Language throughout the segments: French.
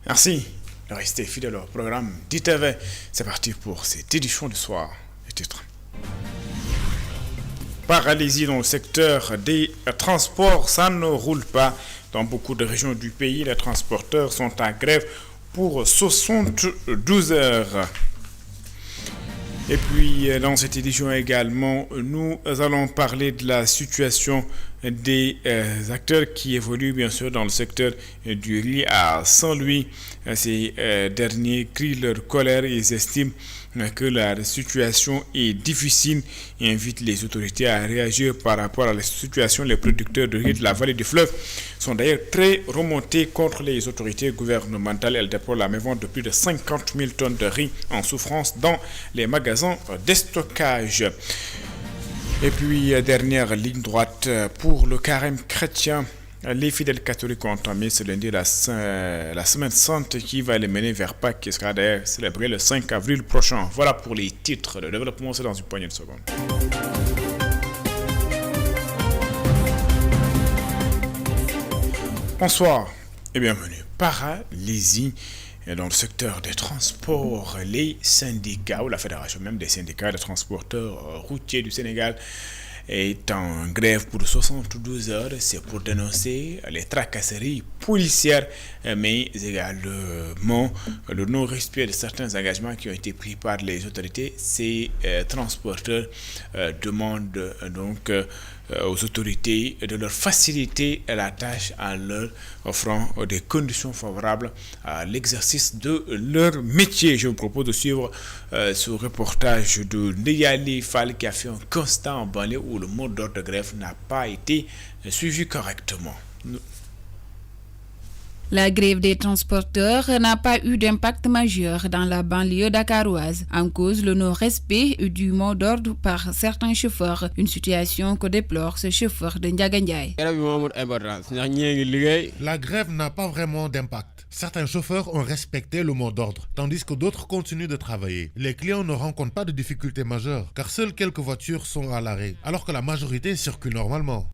Merci de rester fidèle au programme d'ITV. C'est parti pour cette édition du soir. Les titres. Paralysie dans le secteur des transports, ça ne roule pas. Dans beaucoup de régions du pays, les transporteurs sont en grève pour 72 heures. Et puis, dans cette édition également, nous allons parler de la situation des acteurs qui évoluent bien sûr dans le secteur du riz à Saint-Louis. Ces derniers crient leur colère et ils estiment que la situation est difficile et invitent les autorités à réagir par rapport à la situation. Les producteurs de riz de la vallée du fleuve sont d'ailleurs très remontés contre les autorités gouvernementales. Elles déplorent la mévente de plus de 50 000 tonnes de riz en souffrance dans les magasins de stockage. Et puis, dernière ligne droite pour le carême chrétien. Les fidèles catholiques ont entamé ce lundi la semaine sainte qui va les mener vers Pâques, qui sera d'ailleurs célébrée le 5 avril prochain. Voilà pour les titres. Le développement, c'est dans une poignée de secondes. Bonsoir et bienvenue. Paralysie dans le secteur des transports. Les syndicats, ou la fédération même des syndicats de transporteurs routiers du Sénégal, est en grève pour 72 heures. C'est pour dénoncer les tracasseries policières, mais également le non-respect de certains engagements qui ont été pris par les autorités. Ces transporteurs demandent donc aux autorités de leur faciliter la tâche en leur offrant des conditions favorables à l'exercice de leur métier. Je vous propose de suivre ce reportage de Ndeyali Fall qui a fait un constat en banlieue où le mot d'ordre de grève n'a pas été suivi correctement. La grève des transporteurs n'a pas eu d'impact majeur dans la banlieue dakaroise. En cause, le non-respect du mot d'ordre par certains chauffeurs. Une situation que déplore ce chauffeur de Ndiagandiaï. La grève n'a pas vraiment d'impact. Certains chauffeurs ont respecté le mot d'ordre, tandis que d'autres continuent de travailler. Les clients ne rencontrent pas de difficultés majeures, car seules quelques voitures sont à l'arrêt, alors que la majorité circule normalement.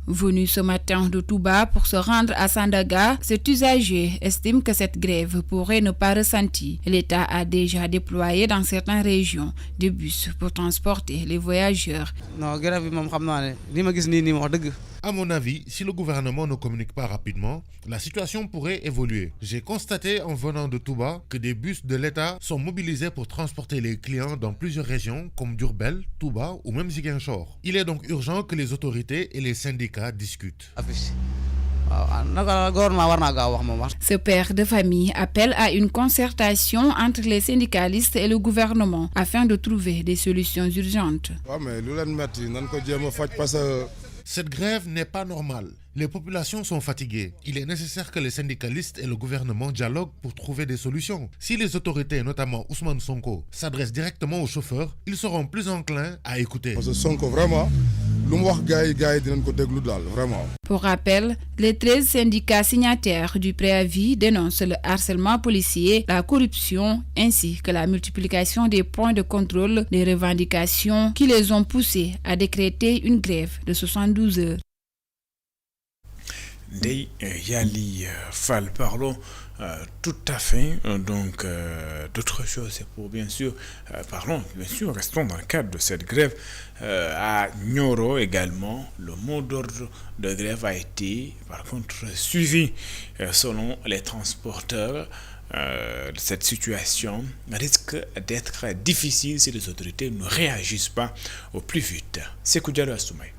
Venu ce matin de Touba pour se rendre à Sandaga, cet usager estime que cette grève pourrait ne pas ressentir. L'État a déjà déployé dans certaines régions des bus pour transporter les voyageurs. À mon avis, si le gouvernement ne communique pas rapidement, la situation pourrait évoluer. J'ai constaté en venant de Touba que des bus de l'État sont mobilisés pour transporter les clients dans plusieurs régions comme Diourbel, Touba ou même Ziguinchor. Il est donc urgent que les autorités et les syndicats discutent. Ce père de famille appelle à une concertation entre les syndicalistes et le gouvernement afin de trouver des solutions urgentes. Cette grève n'est pas normale. Les populations sont fatiguées. Il est nécessaire que les syndicalistes et le gouvernement dialoguent pour trouver des solutions. Si les autorités, notamment Ousmane Sonko, s'adressent directement aux chauffeurs, ils seront plus enclins à écouter. Parce que Sonko, vraiment, Pour rappel, les 13 syndicats signataires du préavis dénoncent le harcèlement policier, la corruption ainsi que la multiplication des points de contrôle des revendications qui les ont poussés à décréter une grève de 72 heures. Ndeyali Fall, parlons tout à fait d'autres choses. C'est pour bien sûr, restons dans le cadre de cette grève. À Nioro également, le mot d'ordre de grève a été par contre suivi. Selon les transporteurs, cette situation risque d'être difficile si les autorités ne réagissent pas au plus vite. C'est Koudjalo Assoumay.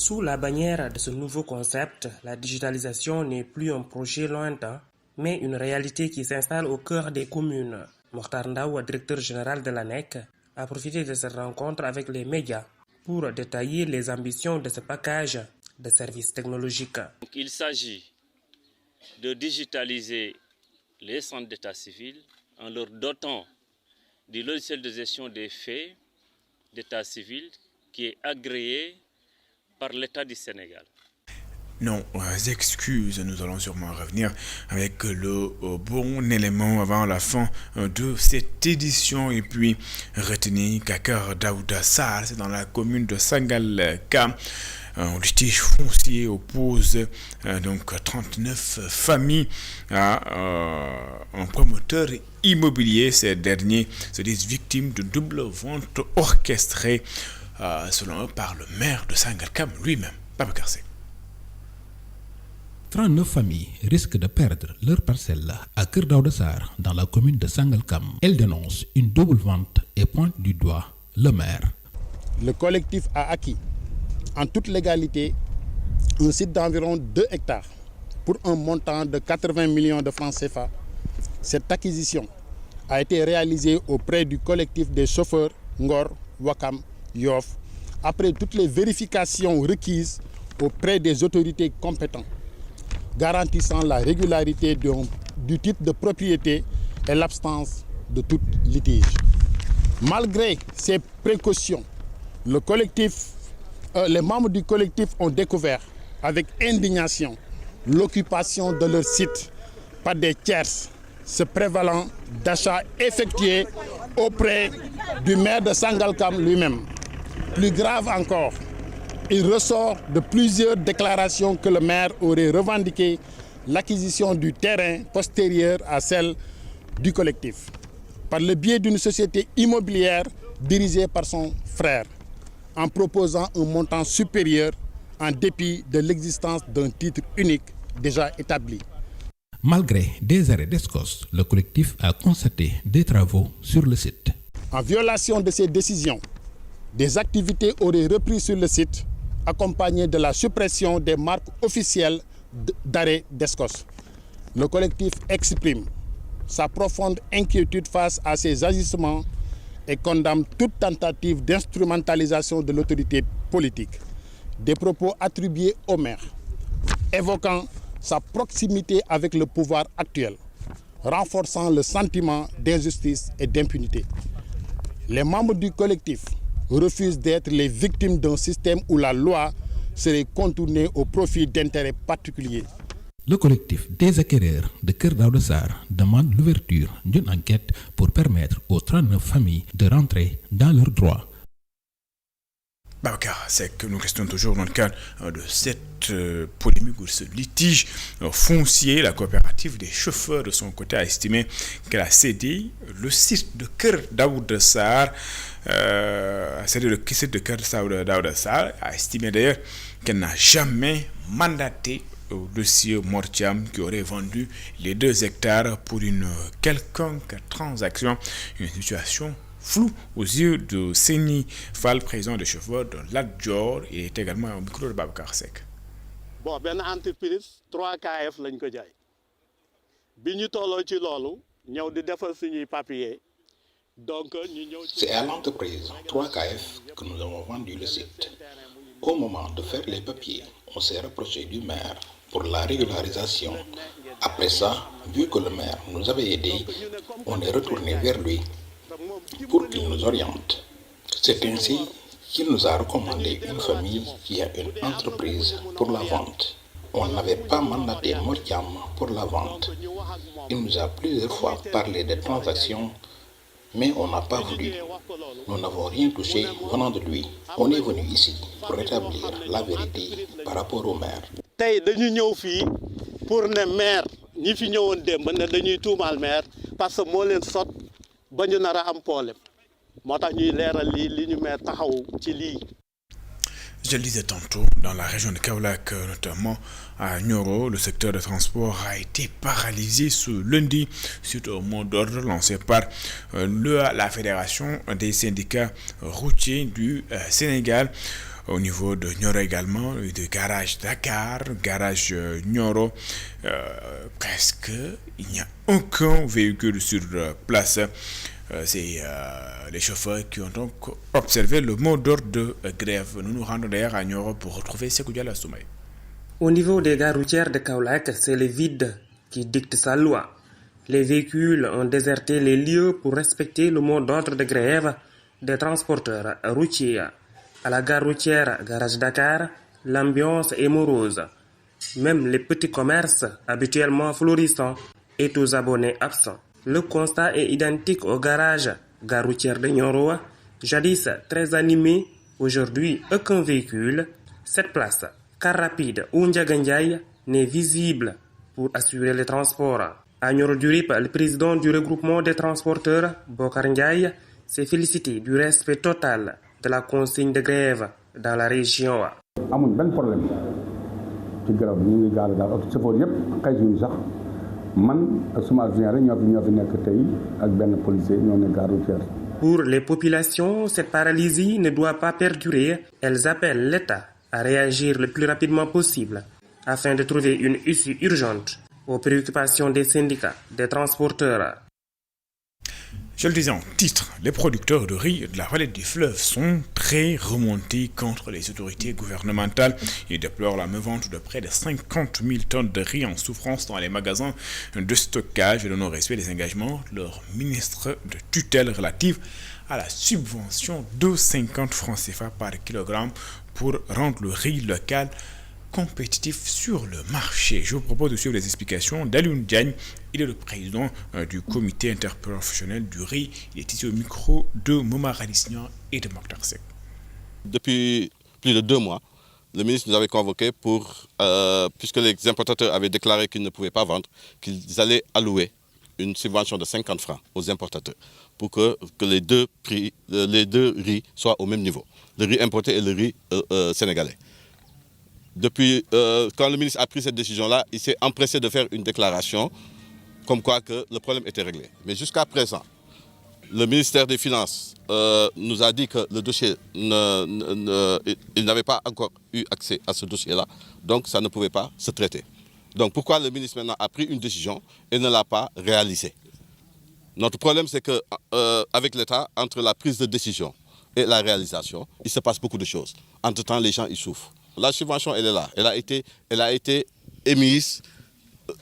Sous la bannière de ce nouveau concept, la digitalisation n'est plus un projet lointain, mais une réalité qui s'installe au cœur des communes. Mokhtar Ndaw, directeur général de l'ANEC, a profité de cette rencontre avec les médias pour détailler les ambitions de ce package de services technologiques. Il s'agit de digitaliser les centres d'état civil en leur dotant du logiciel de gestion des faits d'état civil qui est agréé par l'État du Sénégal. Non, excuses, nous allons sûrement revenir avec le bon élément avant la fin de cette édition. Et puis, retenez Kakar Daouda Sarr, c'est dans la commune de Sangalkam. Un litige foncier oppose donc 39 familles à un promoteur immobilier. Ces derniers se disent victimes de double vente orchestrée, selon eux, par le maire de Sangalkam lui-même. Babacar Seck. 39 familles risquent de perdre leurs parcelles à Keur Daouda Sarr dans la commune de Sangalkam. Elles dénoncent une double vente et pointent du doigt le maire. Le collectif a acquis en toute légalité un site d'environ 2 hectares pour un montant de 80 millions de francs CFA. Cette acquisition a été réalisée auprès du collectif des chauffeurs Ngor, Wakam, Yoff, après toutes les vérifications requises auprès des autorités compétentes, garantissant la régularité du titre de propriété et l'absence de tout litige. Malgré ces précautions, les membres du collectif ont découvert avec indignation l'occupation de leur site par des tierces se prévalant d'achats effectués auprès du maire de Sangalkam lui-même. Plus grave encore, il ressort de plusieurs déclarations que le maire aurait revendiqué l'acquisition du terrain postérieur à celle du collectif, par le biais d'une société immobilière dirigée par son frère, en proposant un montant supérieur en dépit de l'existence d'un titre unique déjà établi. Malgré des arrêts d'escorte, le collectif a constaté des travaux sur le site. En violation de ces décisions, des activités auraient repris sur le site, accompagnées de la suppression des marques officielles d'arrêt d'escorte. Le collectif exprime sa profonde inquiétude face à ces agissements et condamne toute tentative d'instrumentalisation de l'autorité politique. Des propos attribués au maire, évoquant sa proximité avec le pouvoir actuel, renforçant le sentiment d'injustice et d'impunité. Les membres du collectif refusent d'être les victimes d'un système où la loi serait contournée au profit d'intérêts particuliers. Le collectif des acquéreurs de Keur Daouda Sarr demande l'ouverture d'une enquête pour permettre aux 39 familles de rentrer dans leurs droits. Babacar Seck, nous restons toujours dans le cadre de cette polémique ou ce litige foncier. La coopérative des chauffeurs, de son côté, a estimé qu'elle a cédé le site de Keur Daouda Sarr, a estimé d'ailleurs qu'elle n'a jamais mandaté au dossier Mortiam qui aurait vendu les 2 hectares pour une quelconque transaction, une situation flou aux yeux de Seni Fall, président des chauffeurs de Lat-Dior. Il est également au micro de Babacar Seck. Bon, ben entreprise 3KF lañ ko jaay bi ñu tolloo ci loolu ñëw di defal suñuy papier. Donc c'est à l'entreprise 3KF que nous avons vendu le site. Au moment de faire les papiers, on s'est rapproché du maire pour la régularisation. Après ça, vu que le maire nous avait aidés, on est retourné vers lui pour qu'il nous oriente. C'est ainsi qu'il nous a recommandé une famille qui a une entreprise pour la vente. On n'avait pas mandaté Mortiam pour la vente. Il nous a plusieurs fois parlé des transactions, mais on n'a pas voulu. Nous n'avons rien touché venant de lui. On est venu ici pour rétablir la vérité par rapport au maire. Tey dañu ñëw fii pour ne maire ñi fi ñëwoon démb ne dañuy tuumaal maire parce que moo leen sot ba ñu nar a am problème moo tax ñuy leeral li ñu maire taxaw ci lii. Je le disais tantôt, dans la région de Kaolack, notamment à Nioro, le secteur de transport a été paralysé ce lundi suite au mot d'ordre lancé par la Fédération des syndicats routiers du Sénégal. Au niveau de Nioro également, de garage Dakar, garage Nioro, presque il n'y a aucun véhicule sur place. C'est les chauffeurs qui ont donc observé le mot d'ordre de grève. Nous nous rendons d'ailleurs à Nioro pour retrouver Sékou Diallo Soumaï. Au niveau des gares routières de Kaolack, c'est le vide qui dicte sa loi. Les véhicules ont déserté les lieux pour respecter le mot d'ordre de grève des transporteurs routiers. À la gare routière Garage Dakar, l'ambiance est morose. Même les petits commerces, habituellement florissants, et aux abonnés absents. Le constat est identique au garage gare routière de Nioro, jadis très animé, aujourd'hui aucun véhicule. Cette place, car rapide ou Ndiagandiaï, n'est visible pour assurer les transports. À Nioro du Rip, le président du regroupement des transporteurs, Bokar Ndiaye, s'est félicité du respect total de la consigne de grève dans la région. amuñ benn problème ci grève bi ñu ngi gaare daal oto chauffeur yëpp xëy suñu sax man ak suma adjoint rek ñoo fi nekk tey ak benn policier ñoo ne gare routière. Pour les populations, cette paralysie ne doit pas perdurer. Elles appellent l'État à réagir le plus rapidement possible afin de trouver une issue urgente aux préoccupations des syndicats, des transporteurs. Je le disais en titre, les producteurs de riz de la vallée du fleuve sont très remontés contre les autorités gouvernementales. Ils déplorent la mévente de près de 50 000 tonnes de riz en souffrance dans les magasins de stockage et le non-respect des engagements de leur ministre de tutelle relative à la subvention de 50 francs CFA par kilogramme pour rendre le riz local compétitif sur le marché. Je vous propose de suivre les explications d'Alioune Diagne. Il est le président du comité interprofessionnel du riz. Il est ici au micro de Momar Alisnian et de Mokhtar Seck. Depuis plus de 2 mois, le ministre nous avait convoqués pour, puisque les importateurs avaient déclaré qu'ils ne pouvaient pas vendre, qu'ils allaient allouer une subvention de 50 francs aux importateurs pour que les deux riz soient au même niveau, le riz importé et le riz sénégalais. Depuis, quand le ministre a pris cette décision-là, il s'est empressé de faire une déclaration comme quoi que le problème était réglé. Mais jusqu'à présent, le ministère des Finances nous a dit que le dossier, il n'avait pas encore eu accès à ce dossier-là, donc ça ne pouvait pas se traiter. Donc pourquoi le ministre maintenant a pris une décision et ne l'a pas réalisée? Notre problème, c'est qu'avec l'État, entre la prise de décision et la réalisation, il se passe beaucoup de choses. Entre-temps, les gens ils souffrent. La subvention, elle est là. Elle a été émise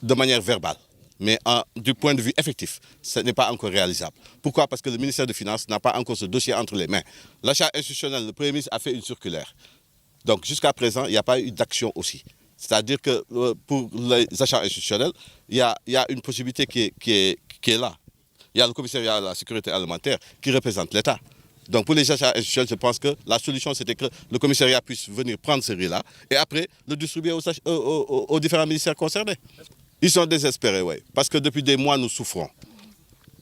de manière verbale. Mais du point de vue effectif, ce n'est pas encore réalisable. Pourquoi? Parce que le ministère des Finances n'a pas encore ce dossier entre les mains. L'achat institutionnel, le Premier ministre a fait une circulaire. Donc jusqu'à présent, il n'y a pas eu d'action aussi. C'est-à-dire que pour les achats institutionnels, il y a une possibilité qui est là. Il y a le commissariat à la sécurité alimentaire qui représente l'État. Donc pour les achats institutionnels, je pense que la solution c'était que le commissariat puisse venir prendre ce riz-là et après le distribuer aux différents ministères concernés. Ils sont désespérés, oui, parce que depuis des mois nous souffrons.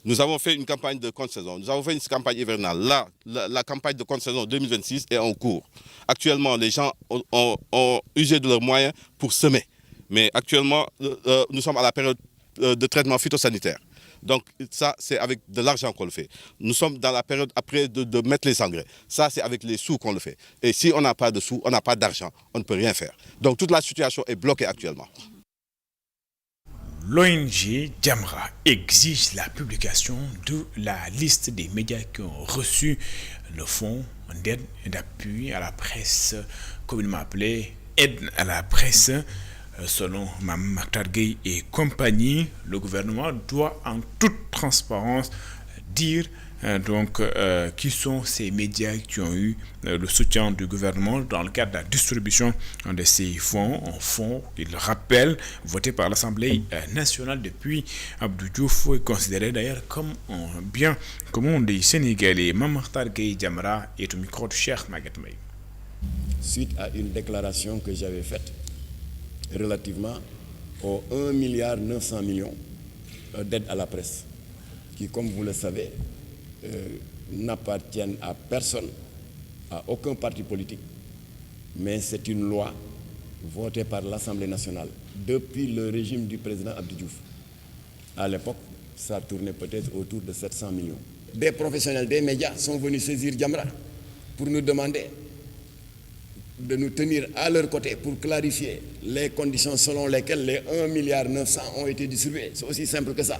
Nous avons fait une campagne de contre-saison, nous avons fait une campagne hivernale. Là, la campagne de contre-saison 2026 est en cours. Actuellement, les gens ont usé de leurs moyens pour semer. Mais actuellement, nous sommes à la période de traitement phytosanitaire. Donc ça, c'est avec de l'argent qu'on le fait. Nous sommes dans la période après de mettre les engrais. Ça, c'est avec les sous qu'on le fait. Et si on n'a pas de sous, on n'a pas d'argent, on ne peut rien faire. Donc toute la situation est bloquée actuellement. L'ONG Jamra exige la publication de la liste des médias qui ont reçu le fonds d'aide et d'appui à la presse, communément appelé aide à la presse. Selon Mme Mokhtar Gueye et compagnie, le gouvernement doit en toute transparence dire qui sont ces médias qui ont eu le soutien du gouvernement dans le cadre de la distribution de ces fonds, un fonds, il rappelle, voté par l'Assemblée nationale depuis Abdou Diouf, est considéré d'ailleurs comme un bien commun des Sénégalais. Mme Mokhtar Gueye Jamra est au micro de Cheikh Maguette Mbaye. Suite à une déclaration que j'avais faite relativement aux 1,9 milliard d'aide à la presse, qui, comme vous le savez, n'appartiennent à personne, à aucun parti politique, mais c'est une loi votée par l'Assemblée nationale depuis le régime du président Abdou Diouf. À l'époque, ça tournait peut-être autour de 700 millions. Des professionnels des médias sont venus saisir Jamra pour nous demander de nous tenir à leur côté pour clarifier les conditions selon lesquelles les 1,9 milliard ont été distribués. C'est aussi simple que ça.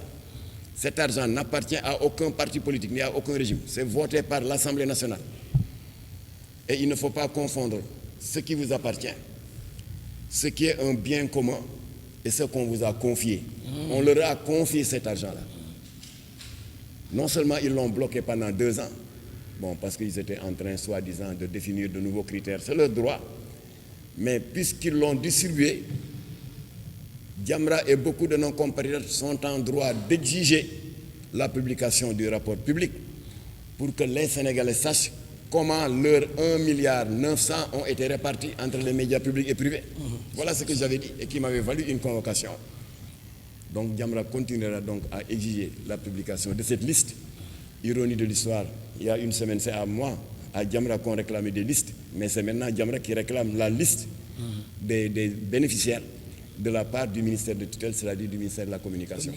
Cet argent n'appartient à aucun parti politique ni à aucun régime. C'est voté par l'Assemblée nationale. Et il ne faut pas confondre ce qui vous appartient, ce qui est un bien commun et ce qu'on vous a confié. On leur a confié cet argent-là. Non seulement ils l'ont bloqué pendant 2 ans, parce qu'ils étaient en train, soi-disant, de définir de nouveaux critères. C'est leur droit. Mais puisqu'ils l'ont distribué, Jamra et beaucoup de nos compatriotes sont en droit d'exiger la publication du rapport public pour que les Sénégalais sachent comment leurs 1,9 milliard ont été répartis entre les médias publics et privés. Voilà ce que j'avais dit et qui m'avait valu une convocation. Donc Jamra continuera donc à exiger la publication de cette liste. Ironie de l'histoire, il y a une semaine, c'est à moi, à Jamra qu'on réclamait des listes, mais c'est maintenant Jamra qui réclame la liste des bénéficiaires de la part du ministère de tutelle, c'est-à-dire du ministère de la Communication.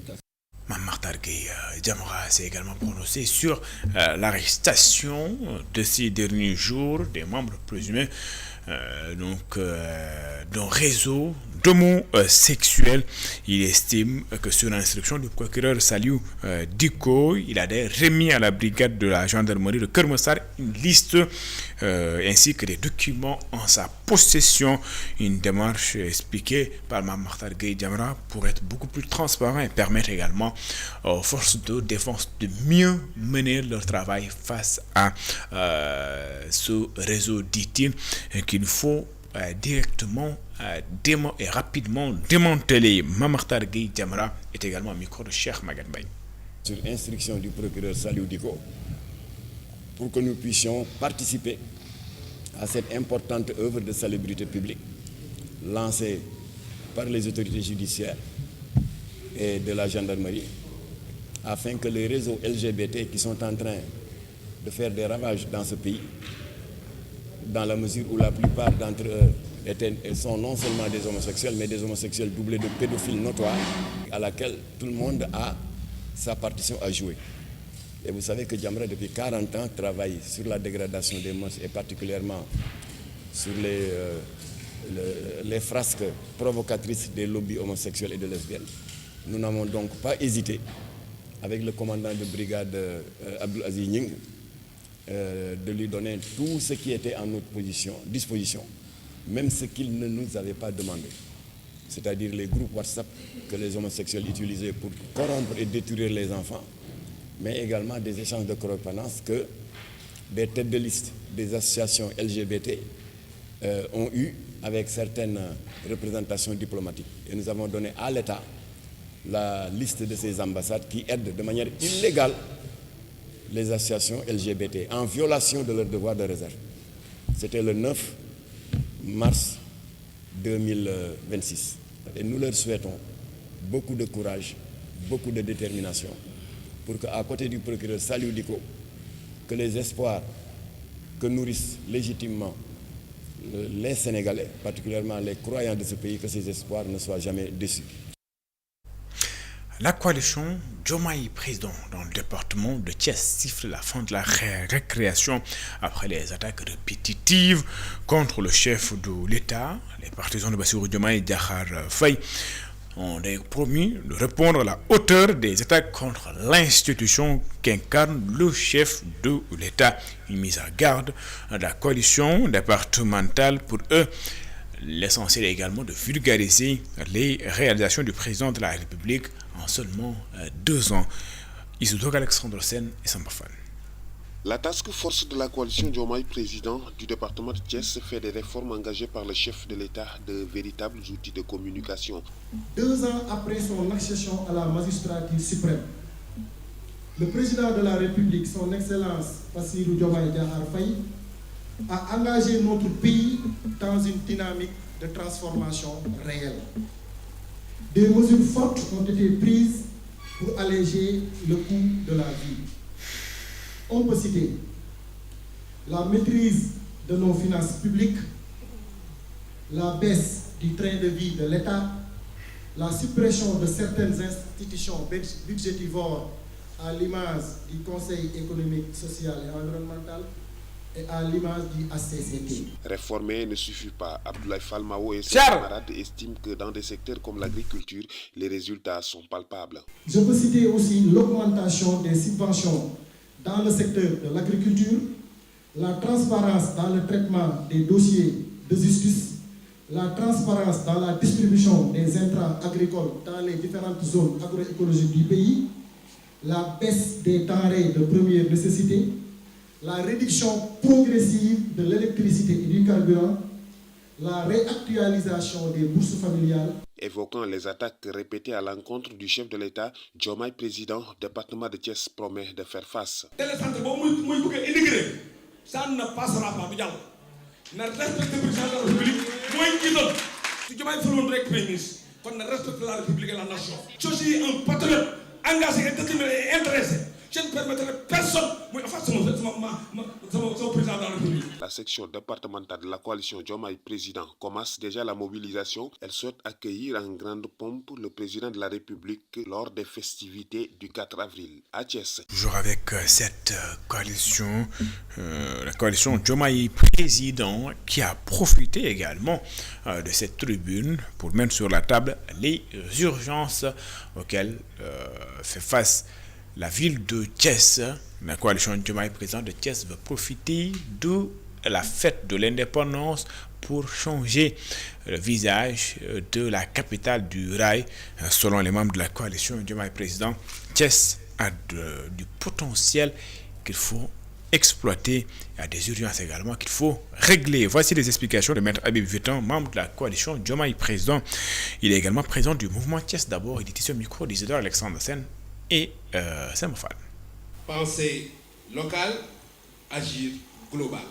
Mame Makhtar Gueye Jamra s'est également prononcé sur l'arrestation de ces derniers jours des membres présumés d'un réseau d'homosexuels. Il estime que sur l'instruction du procureur Saliou Diko, il a remis à la brigade de la gendarmerie de Keur Massar une liste ainsi que des documents en sa possession. Une démarche expliquée par Mame Makhtar Gueye Jamra pour être beaucoup plus transparent et permettre également aux forces de défense de mieux mener leur travail face à ce réseau, dit-il, qu'il faut directement et rapidement démanteler. Mame Makhtar Gueye Jamra est également au micro de Cheikh Maguette Mbaye. Sur instruction du procureur Saliou Diko, pour que nous puissions participer à cette importante œuvre de salubrité publique lancée par les autorités judiciaires et de la gendarmerie, afin que les réseaux LGBT qui sont en train de faire des ravages dans ce pays, dans la mesure où la plupart d'entre eux sont non seulement des homosexuels, mais des homosexuels doublés de pédophiles notoires, à laquelle tout le monde a sa partition à jouer. Et vous savez que Jamra, depuis 40 ans, travaille sur la dégradation des mœurs et particulièrement sur les frasques provocatrices des lobbies homosexuels et de lesbiennes. Nous n'avons donc pas hésité, avec le commandant de brigade Abdoul Aziz Nying, de lui donner tout ce qui était en notre disposition, même ce qu'il ne nous avait pas demandé. C'est-à-dire les groupes WhatsApp que les homosexuels utilisaient pour corrompre et détruire les enfants, mais également des échanges de correspondance que des têtes de liste des associations LGBT ont eu avec certaines représentations diplomatiques. Et nous avons donné à l'État la liste de ces ambassades qui aident de manière illégale les associations LGBT en violation de leur devoir de réserve. C'était le 9 mars 2026. Et nous leur souhaitons beaucoup de courage, beaucoup de détermination pour qu'à côté du procureur Saliou Diko, que les espoirs que nourrissent légitimement les Sénégalais, particulièrement les croyants de ce pays, que ces espoirs ne soient jamais déçus. La coalition Diomaye président dans le département de Thiès siffle la fin de la récréation après les attaques répétitives contre le chef de l'État. Les partisans de Bassirou Diomaye Diakhar Faye ont promis de répondre à la hauteur des attaques contre l'institution qu'incarne le chef de l'État. Une mise à garde de la coalition départementale pour eux. L'essentiel est également de vulgariser les réalisations du président de la République en seulement 2 ans. Isidore Alexandre Sen et Samba Fall. La task force de la coalition Diomaye président du département de Thiès fait des réformes engagées par le chef de l'État de véritables outils de communication. 2 ans après son accession à la magistrature suprême, le président de la République, son Excellence Bassirou Diomaye Diakhar Faye, a engagé notre pays dans une dynamique de transformation réelle. Des mesures fortes ont été prises pour alléger le coût de la vie. On peut citer la maîtrise de nos finances publiques, la baisse du train de vie de l'État, la suppression de certaines institutions budgétivores à l'image du Conseil économique, social et environnemental, et à l'image du HCCT. Réformer ne suffit pas. Abdoulaye Fall Mao et ses camarades estiment que dans des secteurs comme l'agriculture, les résultats sont palpables. Je peux citer aussi l'augmentation des subventions dans le secteur de l'agriculture, la transparence dans le traitement des dossiers de justice, la transparence dans la distribution des intrants agricoles dans les différentes zones agroécologiques du pays, la baisse des denrées de première nécessité, la réduction progressive de l'électricité et du carburant, la réactualisation des bourses familiales. Évoquant les attaques répétées à l'encontre du chef de l'État, Diomaye président, département de Thiès, promet de faire face. télécentre boobu muy bëgg a intégré ça ne passera pas. Ne respecte le président de la République, moins qu'il donne. Si je m'aille faire un direct Premier ministre, qu'on ne respecte la République et la nation. Je suis un patriote engagé, déterminé et intéressé. Je ne permettrai personne. Enfin, c'est mon président de la République. La section départementale de la coalition Diomaye Président commence déjà la mobilisation. Elle souhaite accueillir en grande pompe le président de la République lors des festivités du 4 avril à Thiès. Toujours avec cette coalition, la coalition Diomaye Président, qui a profité également de cette tribune pour mettre sur la table les urgences auxquelles fait face la ville de Thiès. La coalition Diomaye Président de Thiès veut profiter de la fête de l'indépendance pour changer le visage de la capitale du rail. Selon les membres de la coalition Diomaye Président, Thiès a du potentiel qu'il faut exploiter. Il y a des urgences également qu'il faut régler. Voici les explications de Maître Habib Vitan, membre de la coalition Diomaye Président. Il est également président du mouvement Thiès d'abord. Il est ici au micro d'Isidore Alexandre Sen et Saint-Mofal. Penser local, agir global.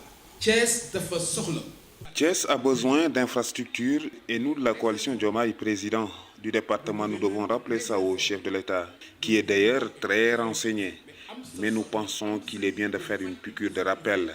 Thiès dafa soxla. Thiès a besoin d'infrastructures et nous de la coalition Diomaye Président du département, nous devons rappeler ça au chef de l'État, qui est d'ailleurs très renseigné. Mais nous pensons qu'il est bien de faire une piqûre de rappel.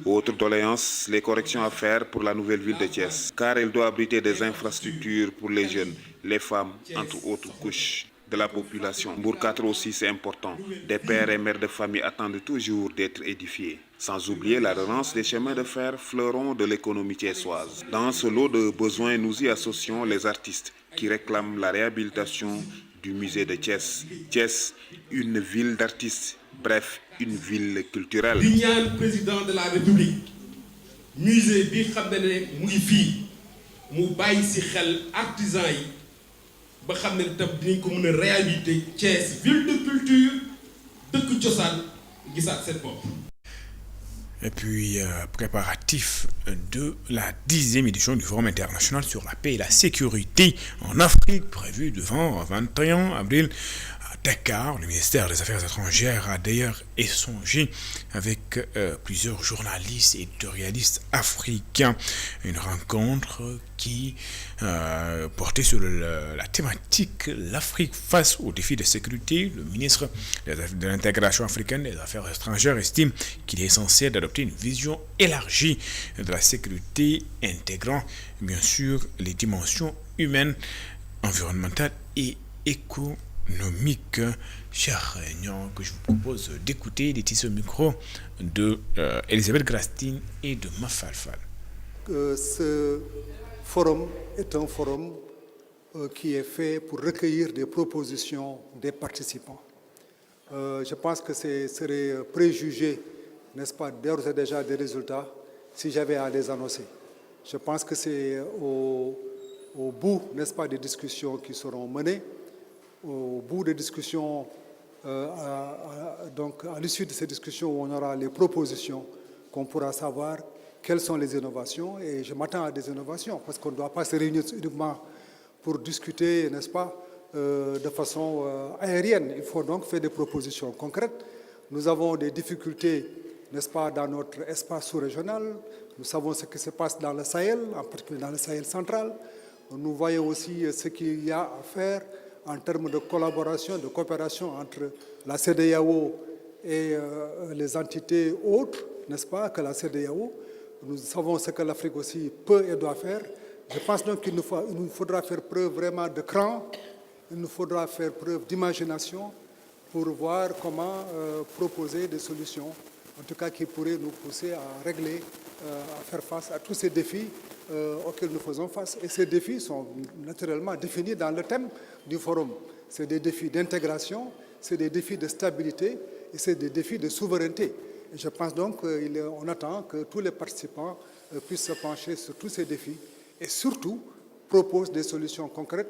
Autre doléance, les corrections à faire pour la nouvelle ville de Thiès, car elle doit abriter des infrastructures pour les jeunes, les femmes, entre autres couches de la population. Mbour 4 aussi, c'est important. Des pères et mères de famille attendent toujours d'être édifiés. Sans oublier la relance des chemins de fer, fleurons de l'économie thiessoise. Dans ce lot de besoins, nous y associons les artistes qui réclament la réhabilitation du musée de Thiès. Thiès, une ville d'artistes, bref, une ville culturelle. Le président de la République, musée bi xamné mu ngi fi mu bayyi ci xel artisan yi ba xamné tam dinañ ko mëna réhabiliter Thiès, ville de culture, dëkk cosaan gisaat cette bopp. Et puis, préparatif de la 10e édition du Forum international sur la paix et la sécurité en Afrique, prévu le 21 avril à Dakar. Le ministère des Affaires étrangères a d'ailleurs échangé avec plusieurs journalistes et éditorialistes africains. Une rencontre qui portait sur la thématique l'Afrique face aux défis de sécurité. Le ministre de l'intégration africaine des Affaires étrangères estime qu'il est essentiel d'adopter une vision élargie de la sécurité, intégrant bien sûr les dimensions humaines, environnementales et économiques. Cher réunion que je vous propose d'écouter des tissus au micro de Elisabeth Grastine et de Mafalfal. Ce forum est un forum qui est fait pour recueillir des propositions des participants. Je pense que ce serait préjugé, n'est-ce pas, d'ores et déjà des résultats si j'avais à les annoncer. Je pense que c'est au bout, n'est-ce pas, des discussions qui seront menées, au bout des discussions, donc à l'issue de ces discussions où on aura les propositions, qu'on pourra savoir quelles sont les innovations. Et je m'attends à des innovations parce qu'on ne doit pas se réunir uniquement pour discuter, n'est-ce pas, de façon aérienne. Il faut donc faire des propositions concrètes. Nous avons des difficultés, n'est-ce pas, dans notre espace sous-régional. Nous savons ce qui se passe dans le Sahel, en particulier dans le Sahel central. Nous voyons aussi ce qu'il y a à faire en termes de collaboration, de coopération entre la CEDEAO et les entités autres, n'est-ce pas, que la CEDEAO. Nous savons ce que l'Afrique aussi peut et doit faire. Je pense donc qu'il nous faudra faire preuve vraiment de cran, il nous faudra faire preuve d'imagination pour voir comment proposer des solutions, en tout cas qui pourraient nous pousser à régler, à faire face à tous ces défis auxquels nous faisons face. Et ces défis sont naturellement définis dans le thème du forum. C'est des défis d'intégration, c'est des défis de stabilité et c'est des défis de souveraineté. Et je pense donc qu'on attend que tous les participants puissent se pencher sur tous ces défis et surtout proposent des solutions concrètes.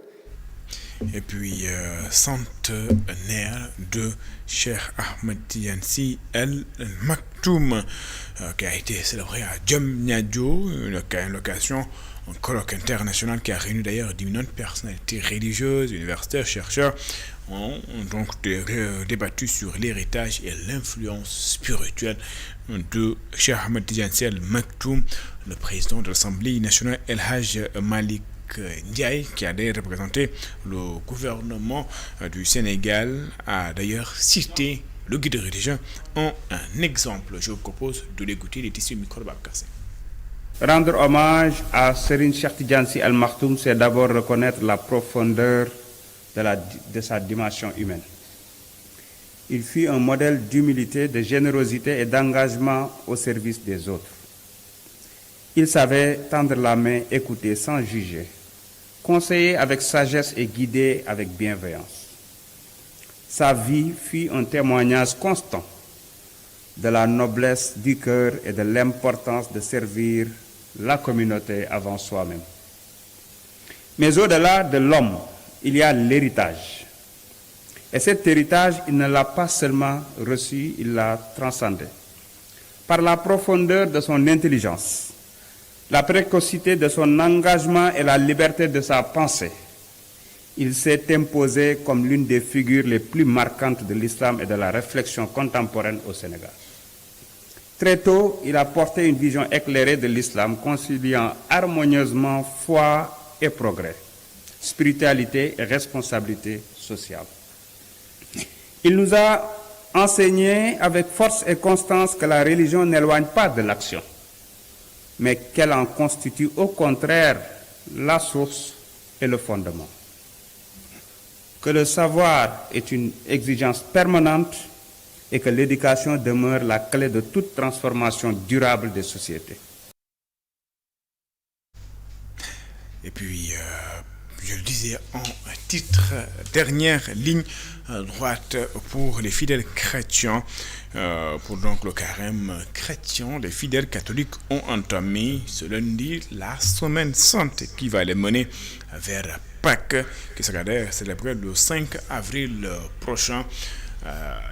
Et puis, centenaire de Cheikh Ahmed Tidiane Sy Al Maktoum, qui a été célébré à Diamniadio, une occasion Un colloque international qui a réuni d'ailleurs d'éminentes personnalités religieuses, universitaires, chercheurs ont donc débattu sur l'héritage et l'influence spirituelle de Cheikh Ahmed Tidiane Sy Al Maktoum, le président de l'Assemblée nationale El Hadj Malick Ndiaye, qui a d'ailleurs représenté le gouvernement du Sénégal, a d'ailleurs cité le guide religieux en un exemple. Je vous propose de l'écouter, il est ici au micro de Babkassé. Rendre hommage à Serigne Cheikh Tidiane Sy Al Maktoum, c'est d'abord reconnaître la profondeur de sa dimension humaine. Il fut un modèle d'humilité, de générosité et d'engagement au service des autres. Il savait tendre la main, écouter sans juger, conseiller avec sagesse et guider avec bienveillance. Sa vie fut un témoignage constant de la noblesse du cœur et de l'importance de servir la communauté avant soi-même. Mais au-delà de l'homme, il y a l'héritage. Et cet héritage, il ne l'a pas seulement reçu, il l'a transcendé. Par la profondeur de son intelligence, la précocité de son engagement et la liberté de sa pensée, il s'est imposé comme l'une des figures les plus marquantes de l'islam et de la réflexion contemporaine au Sénégal. Très tôt, il a porté une vision éclairée de l'islam, conciliant harmonieusement foi et progrès, spiritualité et responsabilité sociale. Il nous a enseigné avec force et constance que la religion n'éloigne pas de l'action, mais qu'elle en constitue au contraire la source et le fondement. Que le savoir est une exigence permanente et que l'éducation demeure la clé de toute transformation durable des sociétés. Et puis, je le disais en titre, dernière ligne droite pour les fidèles chrétiens. Pour donc le carême chrétien, les fidèles catholiques ont entamé ce lundi la semaine sainte qui va les mener vers Pâques, qui sera d'ailleurs célébrée le 5 avril prochain.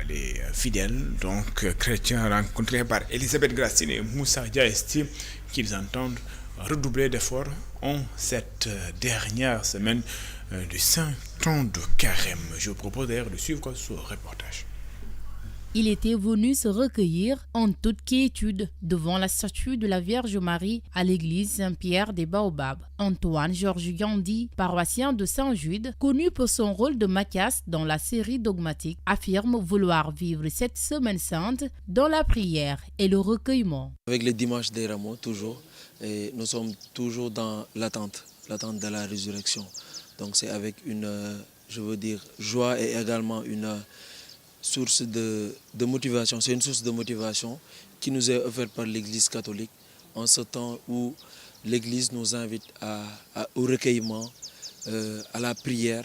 Les fidèles donc chrétiens rencontrés par Elisabeth Gracine et Moussa Dia estiment qu'ils entendent redoubler d'efforts en cette dernière semaine du Saint temps de carême. Je vous propose d'ailleurs de suivre ce reportage. Il était venu se recueillir en toute quiétude devant la statue de la Vierge Marie à l'église Saint-Pierre des Baobabs. Antoine Georges Yandi, paroissien de Saint-Jude, connu pour son rôle de Mathias dans la série dogmatique, affirme vouloir vivre cette semaine sainte dans la prière et le recueillement. Avec les dimanches des rameaux, toujours, et nous sommes toujours dans l'attente de la résurrection. Donc c'est avec une, joie et également une source de motivation. C'est une source de motivation qui nous est offerte par l'Église catholique en ce temps où l'Église nous invite au recueillement, à la prière,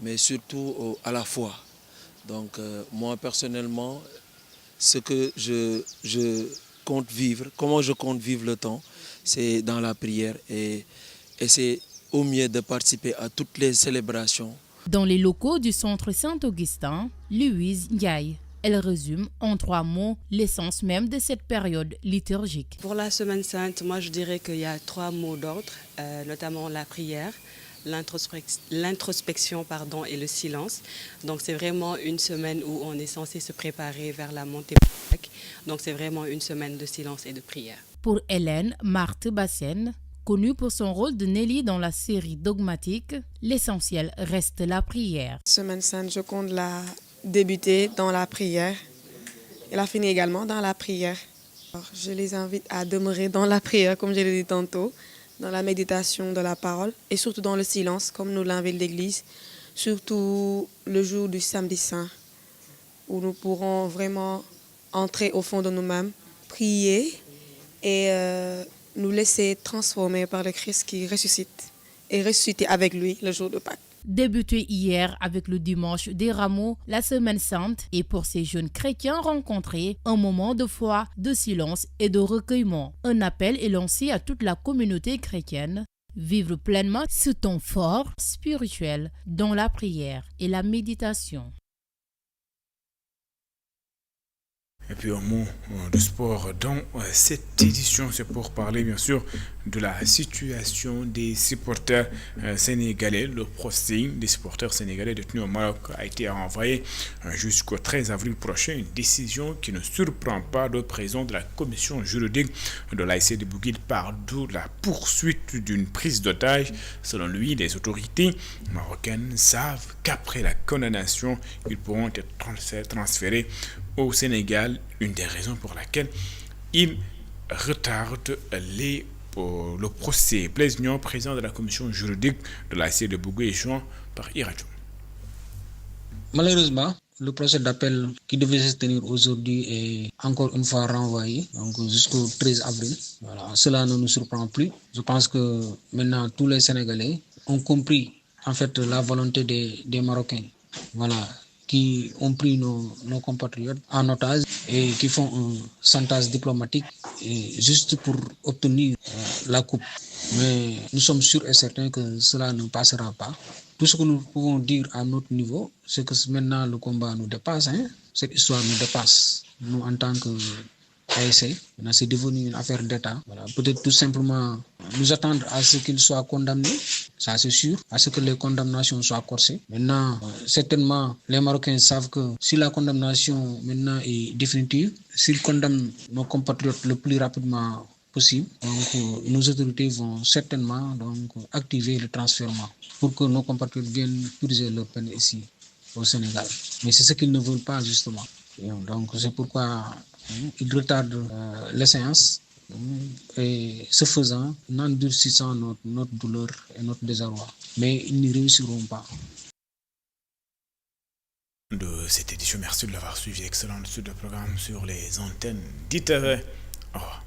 mais surtout à la foi. Donc moi personnellement, ce que je compte vivre, comment je compte vivre le temps, c'est dans la prière et c'est au mieux de participer à toutes les célébrations. Dans les locaux du centre Saint-Augustin, Louise Ndiaye, elle résume en 3 mots l'essence même de cette période liturgique. Pour la Semaine Sainte, moi je dirais qu'il y a 3 mots d'ordre, notamment la prière, l'introspection et le silence. Donc c'est vraiment une semaine où on est censé se préparer vers la montée. Donc c'est vraiment une semaine de silence et de prière. Pour Hélène Marthe Bassène, connue pour son rôle de Nelly dans la série dogmatique, l'essentiel reste la prière. Semaine sainte, je compte la débuter dans la prière et la finir également dans la prière. Alors, je les invite à demeurer dans la prière, comme je l'ai dit tantôt, dans la méditation de la parole et surtout dans le silence, comme nous l'invite l'Église, surtout le jour du samedi saint, où nous pourrons vraiment entrer au fond de nous-mêmes, prier et nous laisser transformer par le Christ qui ressuscite et ressusciter avec lui le jour de Pâques. Débuté hier avec le dimanche des rameaux, la semaine sainte est pour ces jeunes chrétiens rencontrés un moment de foi, de silence et de recueillement. Un appel est lancé à toute la communauté chrétienne. Vivre pleinement ce temps fort spirituel dans la prière et la méditation. Et puis un mot de sport dans cette édition, c'est pour parler bien sûr de la situation des supporters sénégalais. Le procès des supporters sénégalais détenus au Maroc a été renvoyé jusqu'au 13 avril prochain, une décision qui ne surprend pas le président de la commission juridique de l'ASC de Bouguil, par d'où la poursuite d'une prise d'otage. Selon lui, les autorités marocaines savent qu'après la condamnation, ils pourront être transférés au Sénégal, une des raisons pour laquelle ils retardent le procès. Blaise Niang, président de la commission juridique de l'ASC de Bouguil, est joint par Iradjo. Malheureusement, le procès d'appel qui devait se tenir aujourd'hui est encore une fois renvoyé, donc jusqu'au 13 avril. Voilà, cela ne nous surprend plus. Je pense que maintenant tous les Sénégalais ont compris en fait la volonté des Marocains, voilà, qui ont pris nos compatriotes en otage et qui font un chantage diplomatique juste pour obtenir la coupe. Mais nous sommes sûrs et certains que cela ne passera pas. Tout ce que nous pouvons dire à notre niveau, c'est que maintenant le combat nous dépasse, cette histoire nous dépasse. Nous, en tant que ASC, c'est devenu une affaire d'État. Voilà. Peut-être tout simplement nous attendre à ce qu'ils soient condamnés, ça c'est sûr, à ce que les condamnations soient corsées. Maintenant, certainement, les Marocains savent que si la condamnation maintenant est définitive, s'ils condamnent nos compatriotes le plus rapidement possible, donc nos autorités vont certainement activer le transfèrement pour que nos compatriotes viennent purger leur peine ici au Sénégal. Mais c'est ce qu'ils ne veulent pas justement. Donc c'est pourquoi ils retardent les séances et ce faisant, n'endurcissant notre douleur et notre désarroi. Mais ils n'y réussiront pas. De cette édition, merci de l'avoir suivi. Excellent suite de programme sur les antennes d'ITV. Au revoir.